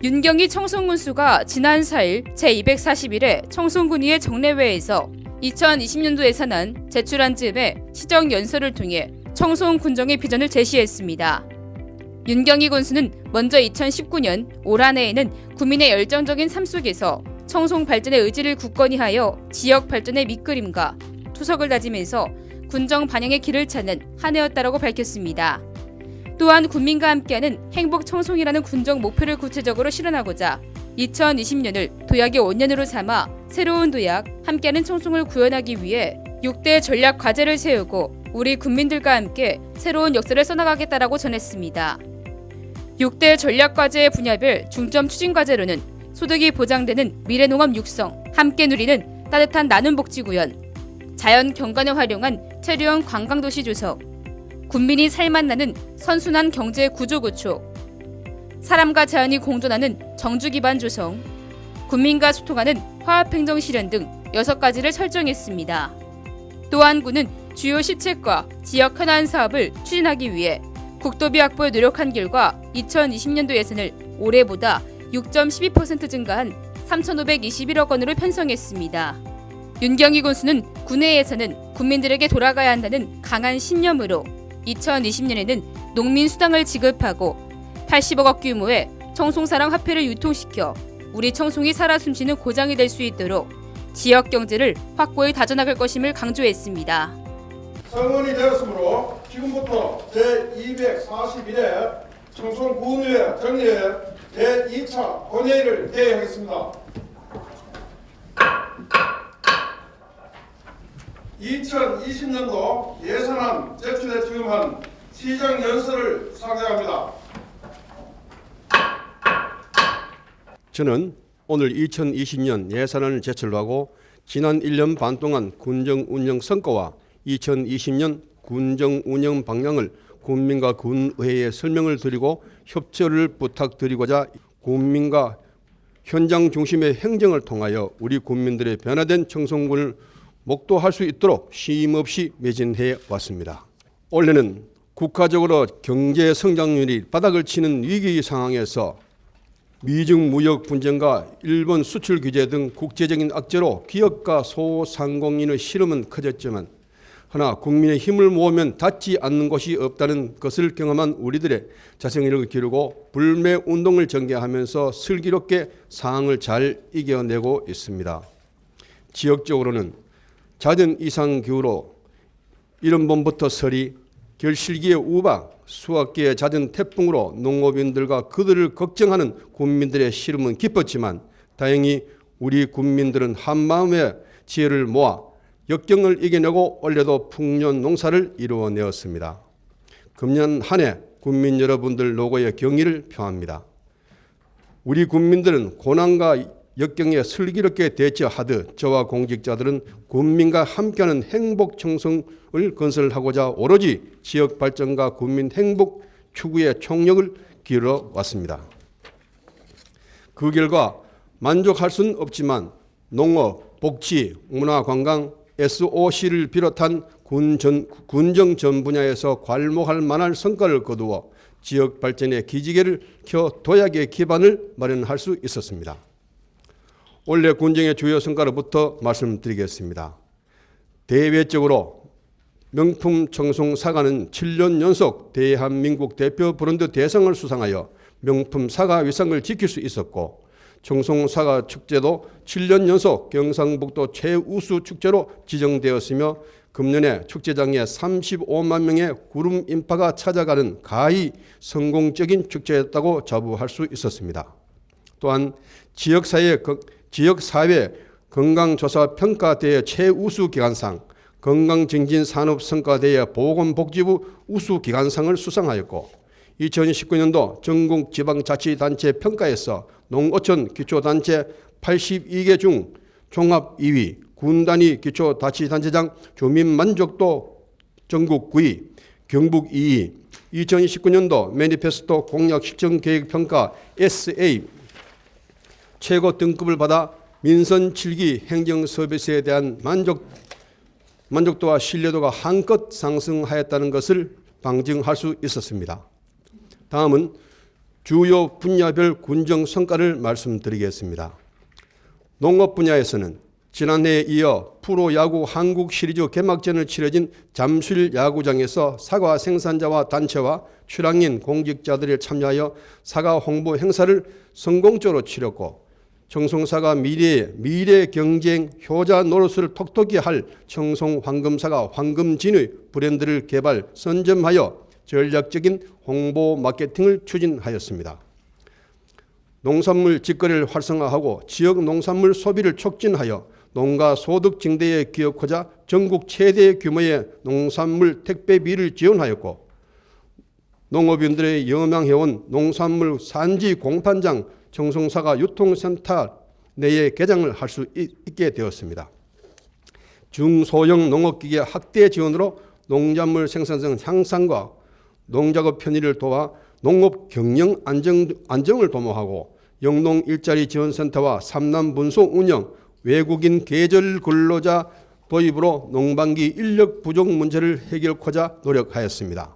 윤경희 청송군수가 지난 4일 제241회 청송군의회 정례회에서 2020년도 예산안 제출안 즈음에 시정연설을 통해 청송군정의 비전을 제시했습니다. 윤경희 군수는 먼저 2019년 올 한 해에는 국민의 열정적인 삶 속에서 청송 발전의 의지를 굳건히 하여 지역 발전의 밑그림과 투석을 다지면서 군정 반영의 길을 찾는 한 해였다라고 밝혔습니다. 또한 국민과 함께하는 행복 청송이라는 군정 목표를 구체적으로 실현하고자 2020년을 도약의 5년으로 삼아 새로운 도약, 함께하는 청송을 구현하기 위해 6대 전략 과제를 세우고 우리 국민들과 함께 새로운 역사를 써나가겠다라고 전했습니다. 6대 전략 과제의 분야별 중점 추진 과제로는 소득이 보장되는 미래농업 육성, 함께 누리는 따뜻한 나눔 복지 구현, 자연 경관을 활용한 체류형 관광도시 조성, 국민이 살맛 나는 선순환 경제 구조 구축, 사람과 자연이 공존하는 정주 기반 조성, 국민과 소통하는 화합행정 실현 등 6가지를 설정했습니다. 또한 군은 주요 시책과 지역 현안 사업을 추진하기 위해 국도비 확보에 노력한 결과 2020년도 예산을 올해보다 6.12% 증가한 3,521억 원으로 편성했습니다. 윤경희 군수는 군의 예산은 국민들에게 돌아가야 한다는 강한 신념으로 2020년에는 농민수당을 지급하고 80억원 규모의 청송사랑 화폐를 유통시켜 우리 청송이 살아 숨쉬는 고장이 될 수 있도록 지역 경제를 확고히 다져나갈 것임을 강조했습니다. 성원이 되었으므로 지금부터 제241회 청송군의회 정례회 제2차 본회의를 개회하겠습니다. 2020년도 예산안 제출에 지금한 시정연설을 상정합니다. 저는 오늘 2020년 예산안을 제출하고 지난 1년 반 동안 군정 운영 성과와 2020년 군정 운영 방향을 국민과 군의회에 설명을 드리고 협조를 부탁드리고자 국민과 현장 중심의 행정을 통하여 우리 국민들의 변화된 청송군을 목도할 수 있도록 쉼없이 매진해 왔습니다. 올해는 국가적으로 경제 성장률이 바닥을 치는 위기 상황에서 미중 무역 분쟁과 일본 수출 규제 등 국제적인 악재로 기업과 소상공인의 시름은 커졌지만 하나 국민의 힘을 모으면 닿지 않는 곳이 없다는 것을 경험한 우리들의 자생력을 기르고 불매 운동을 전개하면서 슬기롭게 상황을 잘 이겨내고 있습니다. 지역적으로는 잦은 이상기후로 이른 봄부터 서리, 결실기의 우박, 수확기의 잦은 태풍으로 농업인들과 그들을 걱정하는 국민들의 시름은 깊었지만 다행히 우리 국민들은 한마음의 지혜를 모아 역경을 이겨내고 올해도 풍년 농사를 이루어내었습니다. 금년 한 해 국민 여러분들 노고에 경의를 표합니다. 우리 국민들은 고난과 역경에 슬기롭게 대처하듯 저와 공직자들은 국민과 함께하는 행복 청송을 건설하고자 오로지 지역 발전과 국민 행복 추구에 총력을 기울여 왔습니다. 그 결과 만족할 수는 없지만 농업, 복지, 문화, 관광, SOC를 비롯한 군정 전 분야에서 괄목할 만한 성과를 거두어 지역 발전의 기지개를 켜 도약의 기반을 마련할 수 있었습니다. 올해 군정의 주요 성과로부터 말씀드리겠습니다. 대외적으로 명품 청송 사과는 7년 연속 대한민국 대표 브랜드 대상을 수상하여 명품 사과 위상을 지킬 수 있었고 청송 사과 축제도 7년 연속 경상북도 최우수 축제로 지정되었으며 금년에 축제장에 35만 명의 구름 인파가 찾아가는 가히 성공적인 축제였다고 자부할 수 있었습니다. 또한 지역사회 건강조사평가대회 최우수 기관상, 건강증진산업성과대회 보건복지부 우수기관상을 수상하였고 2019년도 전국지방자치단체 평가에서 농어촌 기초단체 82개 중 종합 2위, 군단위 기초자치단체장 주민만족도 전국 9위, 경북 2위, 2019년도 매니페스토 공약 실천계획평가 SA 최고 등급을 받아 민선 7기 행정서비스에 대한 만족도와 신뢰도가 한껏 상승하였다는 것을 방증할 수 있었습니다. 다음은 주요 분야별 군정 성과를 말씀드리겠습니다. 농업 분야에서는 지난해에 이어 프로야구 한국 시리즈 개막전을 치러진 잠실 야구장에서 사과 생산자와 단체와 출항인 공직자들이 참여하여 사과 홍보 행사를 성공적으로 치렀고, 청송사과 미래 경쟁 효자 노릇을 톡톡히 할 청송 황금사과 황금진의 브랜드를 개발 선점하여 전략적인 홍보 마케팅을 추진하였습니다. 농산물 직거래를 활성화하고 지역 농산물 소비를 촉진하여 농가 소득 증대에 기여하고자 전국 최대 규모의 농산물 택배비를 지원하였고, 농업인들의 영망해온 농산물 산지 공판장 청송사과 유통센터 내에 개장을 할 수 있게 되었습니다. 중소형 농업기계 확대 지원으로 농작물 생산성 향상과 농작업 편의를 도와 농업 경영 안정을 도모하고, 영농 일자리 지원센터와 삼남 분소 운영, 외국인 계절 근로자 도입으로 농반기 인력 부족 문제를 해결하고자 노력하였습니다.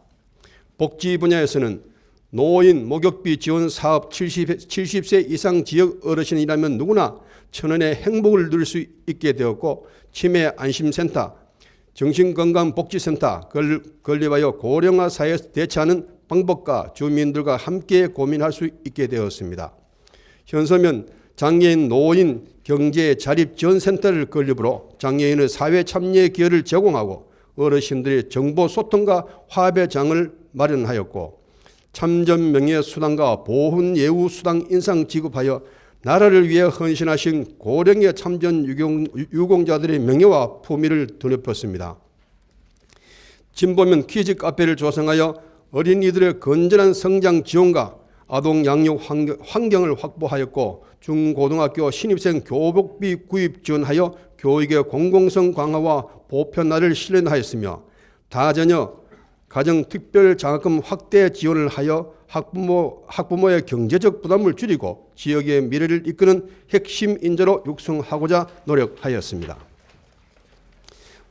복지 분야에서는 노인 목욕비 지원 사업 70세 이상 지역 어르신이라면 누구나 1,000원의 행복을 누릴 수 있게 되었고, 치매 안심센터, 정신건강복지센터 건립하여 고령화 사회에서 대처하는 방법과 주민들과 함께 고민할 수 있게 되었습니다. 현서면 장애인 노인 경제 자립 지원센터를 건립으로 장애인의 사회 참여의 기회를 제공하고 어르신들의 정보 소통과 화합의 장을 마련하였고, 참전 명예 수당과 보훈 예우 수당 인상 지급하여 나라를 위해 헌신하신 고령의 참전 유공자들의 명예와 품위를 드높였습니다. 진보면 퀴즈 카페를 조성하여 어린이들의 건전한 성장 지원과 아동 양육 환경을 확보하였고, 중고등학교 신입생 교복비 구입 지원하여 교육의 공공성 강화와 보편화를 실현하였으며, 다자녀 가정특별장학금 확대 지원을 하여 학부모의 경제적 부담을 줄이고 지역의 미래를 이끄는 핵심 인재로 육성하고자 노력하였습니다.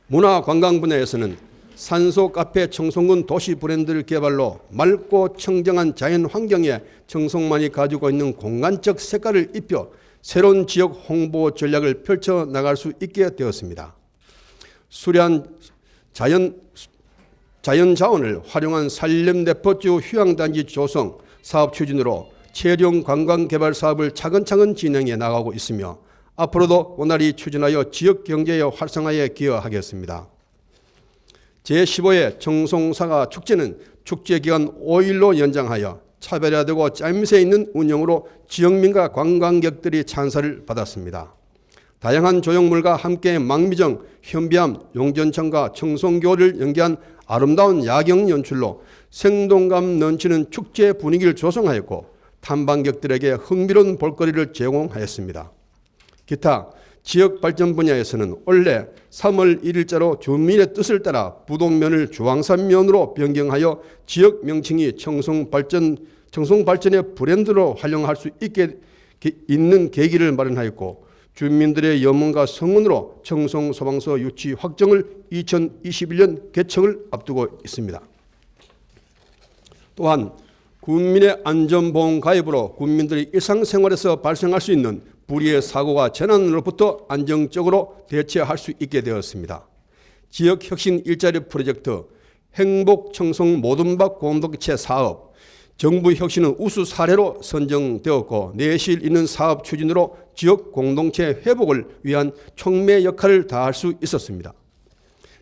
문화관광 분야에서는 산소 카페 청송군 도시 브랜드를 개발로 맑고 청정한 자연 환경에 청송만이 가지고 있는 공간적 색깔을 입혀 새로운 지역 홍보 전략을 펼쳐나갈 수 있게 되었습니다. 수려한 자연자원을 활용한 산림대포주 휴양단지 조성 사업 추진으로 체령 관광 개발 사업을 차근차근 진행해 나가고 있으며, 앞으로도 원활히 추진하여 지역 경제의 활성화에 기여하겠습니다. 제15회 청송사과 축제는 축제기간 5일로 연장하여 차별화되고 짜임새 있는 운영으로 지역민과 관광객들이 찬사를 받았습니다. 다양한 조형물과 함께 망미정, 현비암, 용전천과 청송교를 연계한 아름다운 야경 연출로 생동감 넘치는 축제 분위기를 조성하였고, 탐방객들에게 흥미로운 볼거리를 제공하였습니다. 기타 지역 발전 분야에서는 올해 3월 1일자로 주민의 뜻을 따라 부동면을 주황산면으로 변경하여 지역 명칭이 청송발전의 브랜드로 활용할 수 있는 계기를 마련하였고, 주민들의 염원과 성원으로 청송소방서 유치 확정을 2021년 개청을 앞두고 있습니다. 또한 군민의 안전보험 가입으로 국민들이 일상생활에서 발생할 수 있는 불의의 사고와 재난으로부터 안정적으로 대처할 수 있게 되었습니다. 지역혁신 일자리 프로젝트, 행복청송 모든박 공동체 사업, 정부 혁신은 우수 사례로 선정되었고, 내실 있는 사업 추진으로 지역 공동체 회복을 위한 촉매 역할을 다할 수 있었습니다.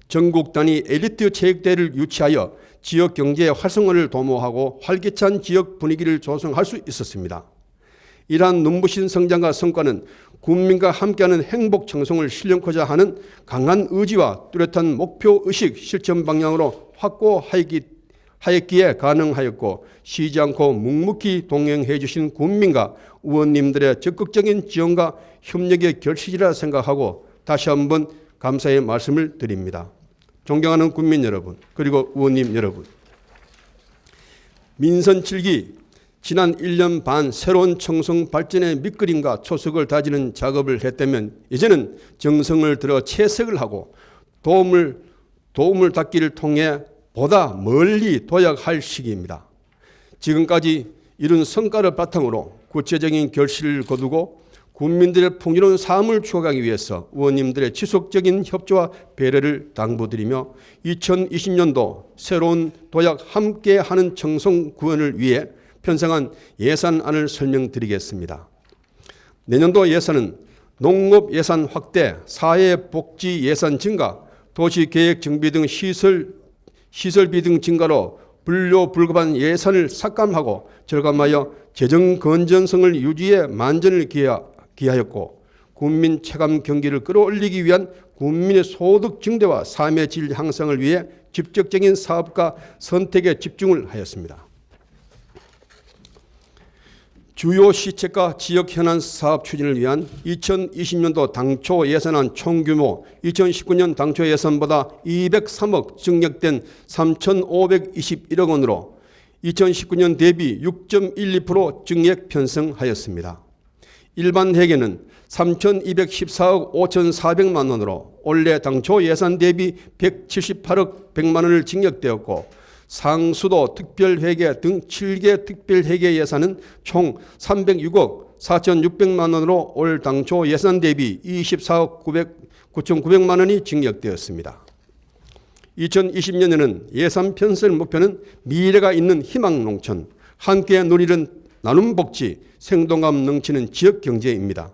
전국 단위 엘리트 체육대회를 유치하여 지역 경제의 활성화를 도모하고 활기찬 지역 분위기를 조성할 수 있었습니다. 이러한 눈부신 성장과 성과는 국민과 함께하는 행복 청송을 실현하고자 하는 강한 의지와 뚜렷한 목표의식 실천 방향으로 확고하였기에 가능하였고, 쉬지 않고 묵묵히 동행해 주신 국민과 의원님들의 적극적인 지원과 협력의 결실이라 생각하고 다시 한번 감사의 말씀을 드립니다. 존경하는 국민 여러분, 그리고 의원님 여러분, 민선 7기 지난 1년 반 새로운 청송 발전의 밑그림과 초석을 다지는 작업을 했다면, 이제는 정성을 들여 채색을 하고 도움을 닫기를 통해 보다 멀리 도약할 시기입니다. 지금까지 이런 성과를 바탕으로 구체적인 결실을 거두고 국민들의 풍요로운 삶을 추구하기 위해서 의원님들의 지속적인 협조와 배려를 당부드리며 2020년도 새로운 도약 함께하는 청송구원을 위해 편성한 예산안을 설명드리겠습니다. 내년도 예산은 농업 예산 확대, 사회복지 예산 증가, 도시계획 정비 등 시설비 등 증가로 불료불급한 예산을 삭감하고 절감하여 재정 건전성을 유지에 만전을 기하였고 국민 체감 경기를 끌어올리기 위한 국민의 소득 증대와 삶의 질 향상을 위해 직접적인 사업과 선택에 집중을 하였습니다. 주요 시책과 지역 현안 사업 추진을 위한 2020년도 당초 예산안 총규모 2019년 당초 예산보다 203억 증액된 3,521억 원으로 2019년 대비 6.12% 증액 편성하였습니다. 일반 회계는 3,214억 5,400만 원으로 올해 당초 예산 대비 178억 100만 원을 증액되었고 상수도 특별회계 등 7개 특별회계 예산은 총 306억 4,600만 원으로 올 당초 예산 대비 24억 9,900만 원이 증액되었습니다. 2020년에는 예산 편성 목표는 미래가 있는 희망 농촌, 함께 누리는 나눔 복지, 생동감 넘치는 지역 경제입니다.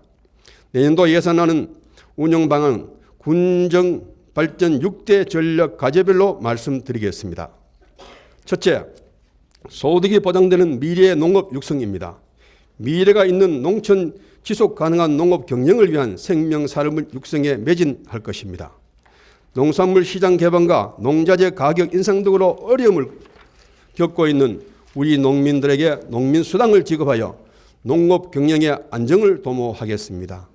내년도 예산안은 운영 방안, 군정 발전 6대 전략 과제별로 말씀드리겠습니다. 첫째, 소득이 보장되는 미래의 농업 육성입니다. 미래가 있는 농촌 지속 가능한 농업 경영을 위한 생명 산업 육성에 매진할 것입니다. 농산물 시장 개방과 농자재 가격 인상 등으로 어려움을 겪고 있는 우리 농민들에게 농민수당을 지급하여 농업 경영의 안정을 도모하겠습니다.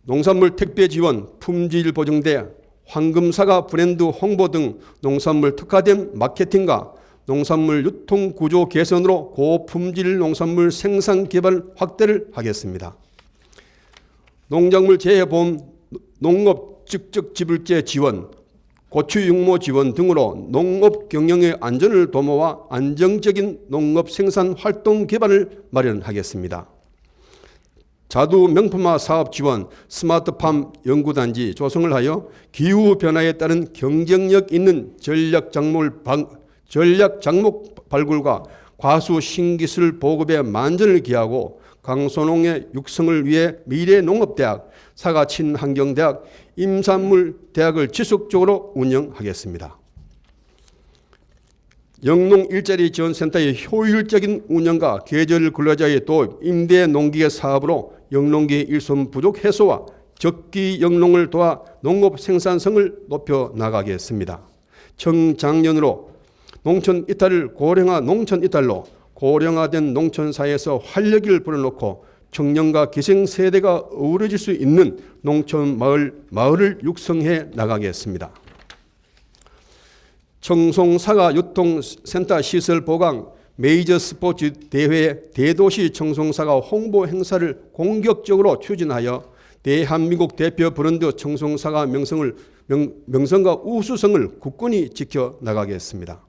농산물 택배 지원, 품질 보증대, 황금사과 브랜드 홍보 등 농산물 특화된 마케팅과 농산물 유통 구조 개선으로 고품질 농산물 생산 개발 확대를 하겠습니다. 농작물 재해보험, 농업 직접 지불제 지원, 고추 육모 지원 등으로 농업 경영의 안전을 도모와 안정적인 농업 생산 활동 기반을 마련하겠습니다. 자두 명품화 사업 지원, 스마트팜 연구단지 조성을 하여 기후변화에 따른 경쟁력 있는 전략 작목 발굴과 과수 신기술 보급에 만전을 기하고 강소농의 육성을 위해 미래농업대학, 사과친환경대학, 임산물대학을 지속적으로 운영하겠습니다. 영농 일자리 지원센터의 효율적인 운영과 계절 근로자의 도입, 임대 농기계 사업으로 영농기 일손 부족 해소와 적기 영농을 도와 농업 생산성을 높여 나가겠습니다. 청장년으로 농촌 이탈을 고령화 농촌 이탈로 고령화된 농촌 사회에서 활력을 불어넣고 청년과 기생세대가 어우러질 수 있는 농촌 마을을 육성해 나가겠습니다. 청송사과 유통센터 시설 보강, 메이저 스포츠 대회 대도시 청송사과 홍보 행사를 공격적으로 추진하여 대한민국 대표 브랜드 청송사과 명성과 우수성을 굳건히 지켜나가겠습니다.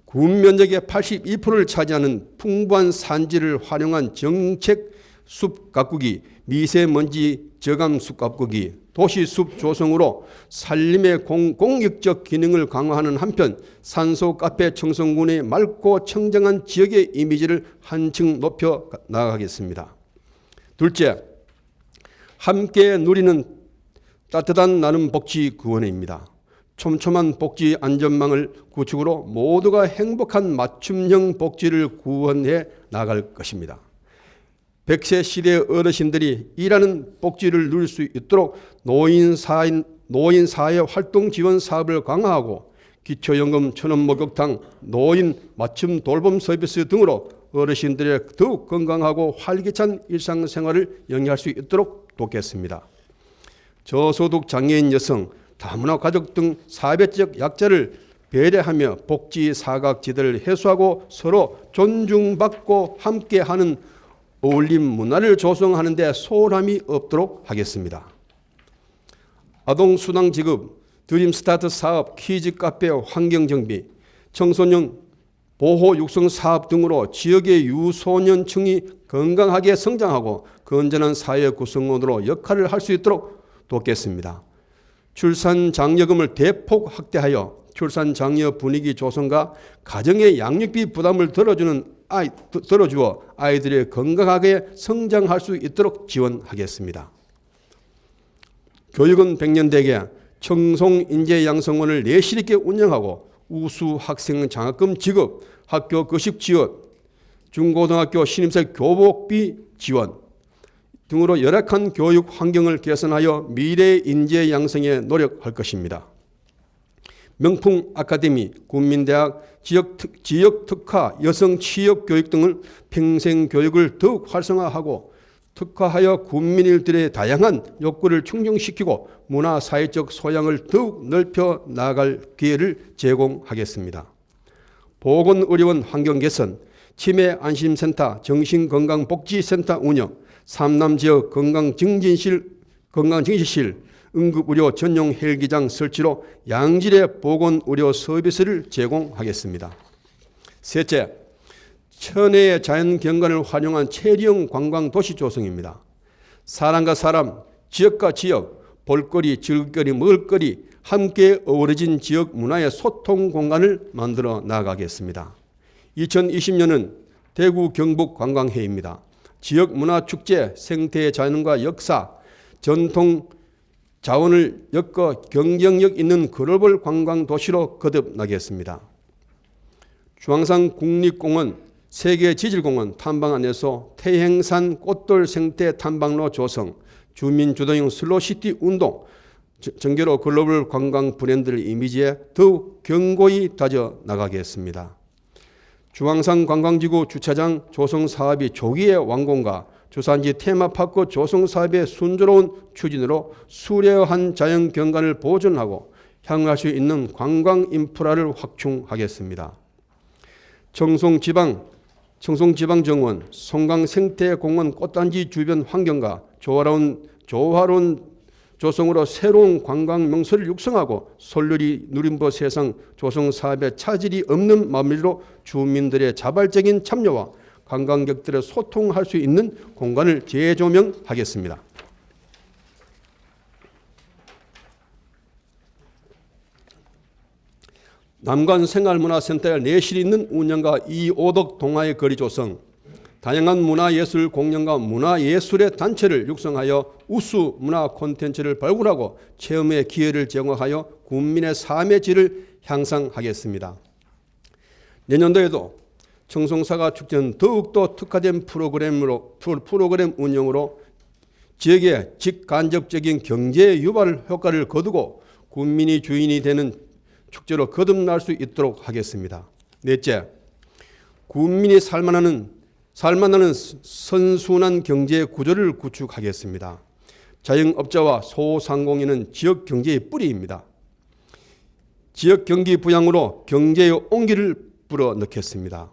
군 면적의 82%를 차지하는 풍부한 산지를 활용한 정책 숲 가꾸기, 미세먼지 저감 숲 가꾸기, 도시 숲 조성으로 산림의 공익적 기능을 강화하는 한편 산소 카페 청송군의 맑고 청정한 지역의 이미지를 한층 높여 나가겠습니다. 둘째, 함께 누리는 따뜻한 나눔 복지 구원입니다. 촘촘한 복지 안전망을 구축으로 모두가 행복한 맞춤형 복지를 구원해 나갈 것입니다. 100세 시대 어르신들이 일하는 복지를 누릴 수 있도록 노인사회 활동 지원 사업을 강화하고 기초연금 천원 목욕탕, 노인 맞춤 돌봄 서비스 등으로 어르신들의 더욱 건강하고 활기찬 일상생활을 영위할 수 있도록 돕겠습니다. 저소득 장애인 여성, 다문화 가족 등 사회적 약자를 배려하며 복지 사각지대를 해소하고 서로 존중받고 함께하는 어울림 문화를 조성하는 데 소홀함이 없도록 하겠습니다. 아동수당 지급, 드림스타트 사업, 키즈 카페 환경정비, 청소년 보호 육성 사업 등으로 지역의 유소년층이 건강하게 성장하고 건전한 사회 구성원으로 역할을 할 수 있도록 돕겠습니다. 출산 장려금을 대폭 확대하여 출산 장려 분위기 조성과 가정의 양육비 부담을 덜어주어 아이들이 건강하게 성장할 수 있도록 지원하겠습니다. 교육은 백년대계 청송인재양성원을 내실 있게 운영하고 우수 학생 장학금 지급, 학교 급식 지원, 중고등학교 신입생 교복비 지원 등으로 열악한 교육 환경을 개선하여 미래 인재 양성에 노력할 것입니다. 명품 아카데미, 국민대학, 지역 특화, 여성 취업 교육 등을 평생 교육을 더욱 활성화하고 특화하여 국민들의 다양한 욕구를 충족시키고 문화 사회적 소양을 더욱 넓혀 나아갈 기회를 제공하겠습니다. 보건의료원 환경 개선, 치매 안심센터, 정신건강복지센터 운영, 삼남지역 건강증진실, 응급의료 전용 헬기장 설치로 양질의 보건의료 서비스를 제공하겠습니다. 셋째, 천혜의 자연경관을 활용한 체리형 관광도시 조성입니다. 사람과 사람, 지역과 지역, 볼거리, 즐길거리, 먹을거리 함께 어우러진 지역 문화의 소통 공간을 만들어 나가겠습니다. 2020년은 대구 경북 관광해입니다. 지역 문화축제, 생태 자연과 역사, 전통 자원을 엮어 경쟁력 있는 글로벌 관광도시로 거듭나겠습니다. 중앙산 국립공원, 세계지질공원 탐방 안에서 태행산 꽃돌 생태 탐방로 조성, 주민 주도형 슬로시티 운동, 전개로 글로벌 관광 브랜드 이미지에 더욱 견고히 다져 나가겠습니다. 중앙산 관광지구 주차장 조성 사업이 조기의 완공과 주산지 테마파크 조성 사업의 순조로운 추진으로 수려한 자연 경관을 보존하고 향유할 수 있는 관광 인프라를 확충하겠습니다. 청송지방정원, 송강생태공원 꽃단지 주변 환경과 조화로운 조성으로 새로운 관광 명소를 육성하고 솔루리 누림버 세상 조성 사업에 차질이 없는 마무리로 주민들의 자발적인 참여와 관광객들의 소통할 수 있는 공간을 재조명하겠습니다. 남관 생활문화센터의 내실 있는 운영과 이오덕 동아의 거리 조성, 다양한 문화예술 공연과 문화예술의 단체를 육성하여 우수 문화 콘텐츠를 발굴하고 체험의 기회를 제공하여 국민의 삶의 질을 향상하겠습니다. 내년도에도 청송사과 축제는 더욱더 특화된 프로그램 운영으로 지역의 직간접적인 경제 유발 효과를 거두고 국민이 주인이 되는 축제로 거듭날 수 있도록 하겠습니다. 넷째, 국민이 살만하는 선순환 경제 구조를 구축하겠습니다. 자영업자와 소상공인은 지역 경제의 뿌리입니다. 지역 경기 부양으로 경제의 온기를 불어넣겠습니다.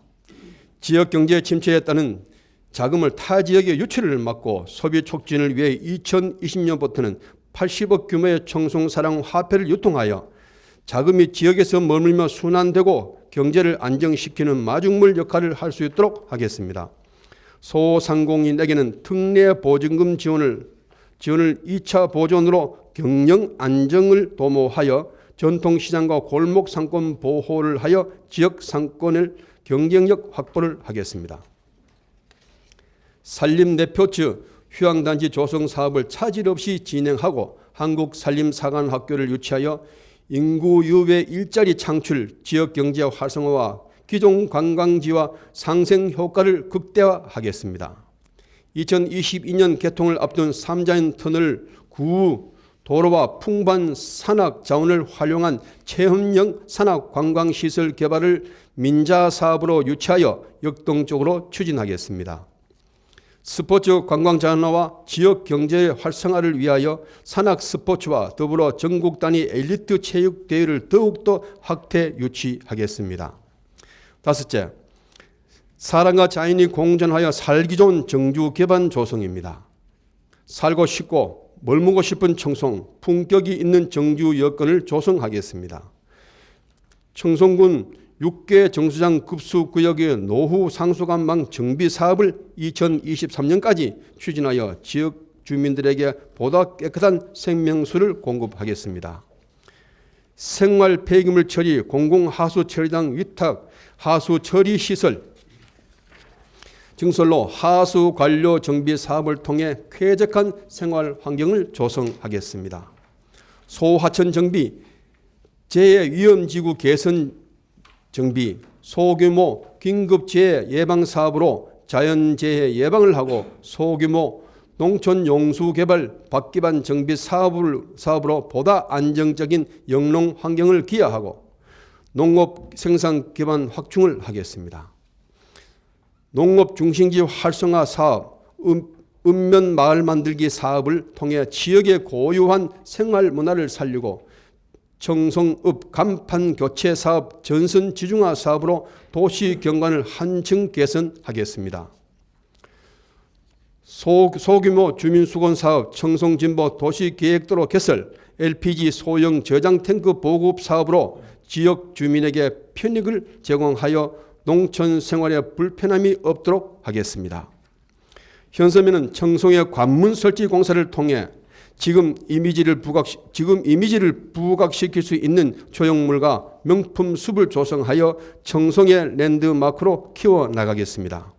지역 경제 침체에 따른 자금을 타 지역의 유치를 막고 소비 촉진을 위해 2020년부터는 80억 규모의 청송사랑 화폐를 유통하여 자금이 지역에서 머물며 순환되고 경제를 안정시키는 마중물 역할을 할 수 있도록 하겠습니다. 소상공인에게는 특례 보증금 지원을 2차 보존으로 경영 안정을 도모하여 전통시장과 골목 상권 보호를 하여 지역 상권의 경쟁력 확보를 하겠습니다. 산림대표츠 휴양단지 조성 사업을 차질 없이 진행하고 한국산림사관학교를 유치하여 인구 유배 일자리 창출, 지역 경제 활성화와 기존 관광지와 상생 효과를 극대화하겠습니다. 2022년 개통을 앞둔 삼자인 터널 구 도로와 풍부한 산악 자원을 활용한 체험형 산악 관광시설 개발을 민자 사업으로 유치하여 역동적으로 추진하겠습니다. 스포츠 관광 자원화와 지역 경제의 활성화를 위하여 산악 스포츠와 더불어 전국 단위 엘리트 체육 대회를 더욱더 확대 유치하겠습니다. 다섯째, 사람과 자연이 공존하여 살기 좋은 정주 개발 조성입니다. 살고 싶고 머물고 싶은 청송, 품격이 있는 정주 여건을 조성하겠습니다. 청송군 6개 정수장 급수구역의 노후 상수관망 정비 사업을 2023년까지 추진하여 지역 주민들에게 보다 깨끗한 생명수를 공급하겠습니다. 생활 폐기물 처리, 공공하수 처리장 위탁, 하수 처리 시설 증설로 하수 관료 정비 사업을 통해 쾌적한 생활 환경을 조성하겠습니다. 소하천 정비, 재해 위험지구 개선 정비, 소규모 긴급재해 예방 사업으로 자연재해 예방을 하고 소규모 농촌 용수 개발 밭기반 정비 사업으로 보다 안정적인 영농 환경을 기하하고 농업 생산 기반 확충을 하겠습니다. 농업 중심지 활성화 사업, 읍면 마을 만들기 사업을 통해 지역의 고유한 생활 문화를 살리고 청송읍 간판 교체 사업 전선 지중화 사업으로 도시 경관을 한층 개선하겠습니다. 소규모 주민수건 사업, 청송진보 도시계획도로 개설, LPG 소형 저장 탱크 보급 사업으로 지역 주민에게 편익을 제공하여 농촌 생활에 불편함이 없도록 하겠습니다. 현서민은 청송의 관문 설치 공사를 통해 지금 이미지를 부각시킬 수 있는 조형물과 명품 숲을 조성하여 청송의 랜드마크로 키워나가겠습니다.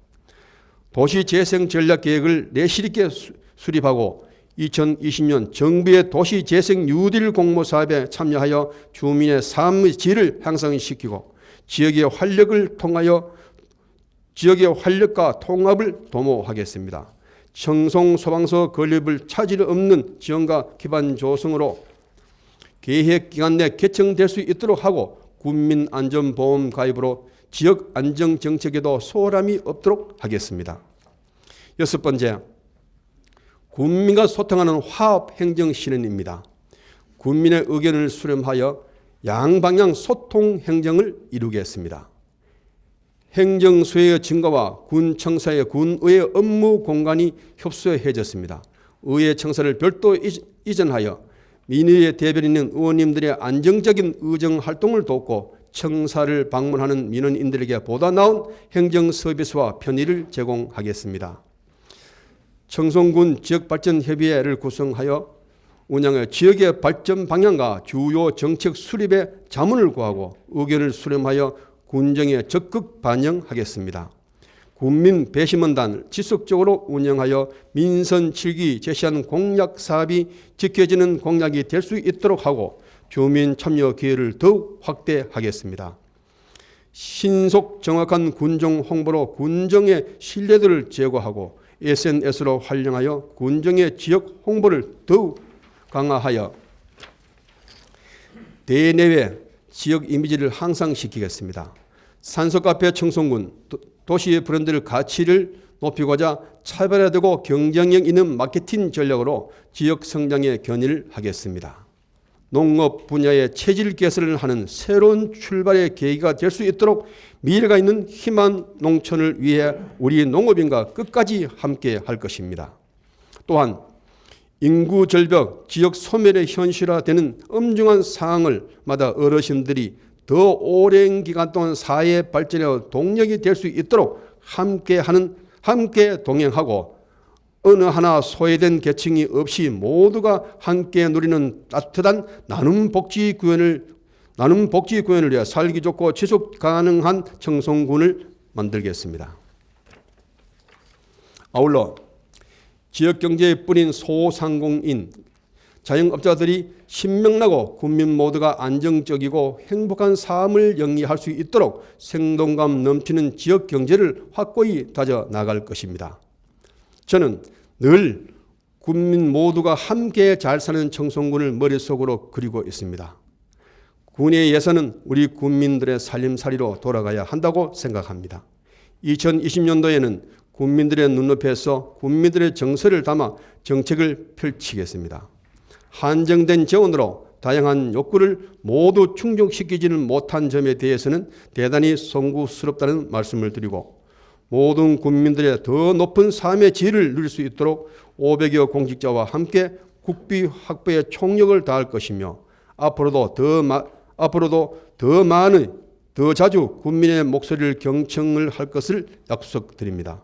도시재생전략계획을 내실 있게 수립하고 2020년 정부의 도시재생 뉴딜 공모사업에 참여하여 주민의 삶의 질을 향상시키고 지역의 활력과 통합을 도모하겠습니다. 청송소방서 건립을 차질 없는 지원과 기반 조성으로 계획기간 내 개청될 수 있도록 하고 국민안전보험 가입으로 지역 안정정책에도 소홀함이 없도록 하겠습니다. 6번째, 국민과 소통하는 화합행정실현입니다. 국민의 의견을 수렴하여 양방향 소통 행정을 이루겠습니다. 행정수혜의 증가와 군청사의 군의회 업무 공간이 협소해졌습니다. 의회 청사를 별도 이전하여 민의회 대변인인 의원님들의 안정적인 의정활동을 돕고 청사를 방문하는 민원인들에게 보다 나은 행정서비스와 편의를 제공하겠습니다. 청송군 지역발전협의회를 구성하여 운영해 지역의 발전 방향과 주요 정책 수립에 자문을 구하고 의견을 수렴하여 군정에 적극 반영하겠습니다. 국민 배심원단을 지속적으로 운영하여 민선 7기 제시한 공약 사업이 지켜지는 공약이 될 수 있도록 하고 주민 참여 기회를 더욱 확대하겠습니다. 신속 정확한 군정 홍보로 군정의 신뢰도를 제고하고 SNS로 활용하여 군정의 지역 홍보를 더욱 강화하여 대내외 지역 이미지를 향상시키겠습니다. 산소카페 청송군 도시의 브랜드를 가치를 높이고자 차별화되고 경쟁력 있는 마케팅 전략으로 지역 성장에 견인을 하겠습니다. 농업 분야의 체질 개선을 하는 새로운 출발의 계기가 될 수 있도록 미래가 있는 희망 농촌을 위해 우리 농업인과 끝까지 함께 할 것입니다. 또한 인구 절벽, 지역 소멸의 현실화되는 엄중한 상황을 마다 어르신들이 더 오랜 기간 동안 사회 발전의 동력이 될 수 있도록 함께 동행하고 어느 하나 소외된 계층이 없이 모두가 함께 누리는 따뜻한 나눔 복지 구현을 위해 살기 좋고 지속 가능한 청송군을 만들겠습니다. 아울러 지역경제의 뿌린 소상공인, 자영업자들이 신명나고 국민 모두가 안정적이고 행복한 삶을 영위할 수 있도록 생동감 넘치는 지역경제를 확고히 다져나갈 것입니다. 저는 늘 국민 모두가 함께 잘 사는 청송군을 머릿속으로 그리고 있습니다. 군의 예산은 우리 국민들의 살림살이로 돌아가야 한다고 생각합니다. 2020년도에는 국민들의 눈높이에서 국민들의 정서를 담아 정책을 펼치겠습니다. 한정된 재원으로 다양한 욕구를 모두 충족시키지는 못한 점에 대해서는 대단히 송구스럽다는 말씀을 드리고 모든 국민들의 더 높은 삶의 질을 누릴 수 있도록 500여 공직자와 함께 국비 확보에 총력을 다할 것이며 앞으로도 더 더 자주 국민의 목소리를 경청을 할 것을 약속드립니다.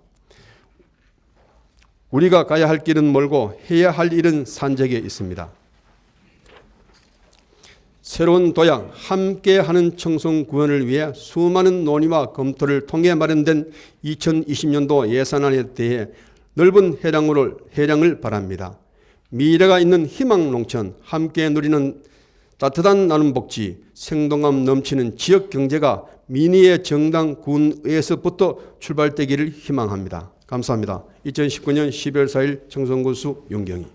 우리가 가야 할 길은 멀고 해야 할 일은 산적에 있습니다. 새로운 도약, 함께하는 청송 구현을 위해 수많은 논의와 검토를 통해 마련된 2020년도 예산안에 대해 넓은 해량을 바랍니다. 미래가 있는 희망 농촌, 함께 누리는 따뜻한 나눔 복지, 생동감 넘치는 지역 경제가 민의의 정당 군에서부터 출발되기를 희망합니다. 감사합니다. 2019년 12월 4일 청송군수 윤경희.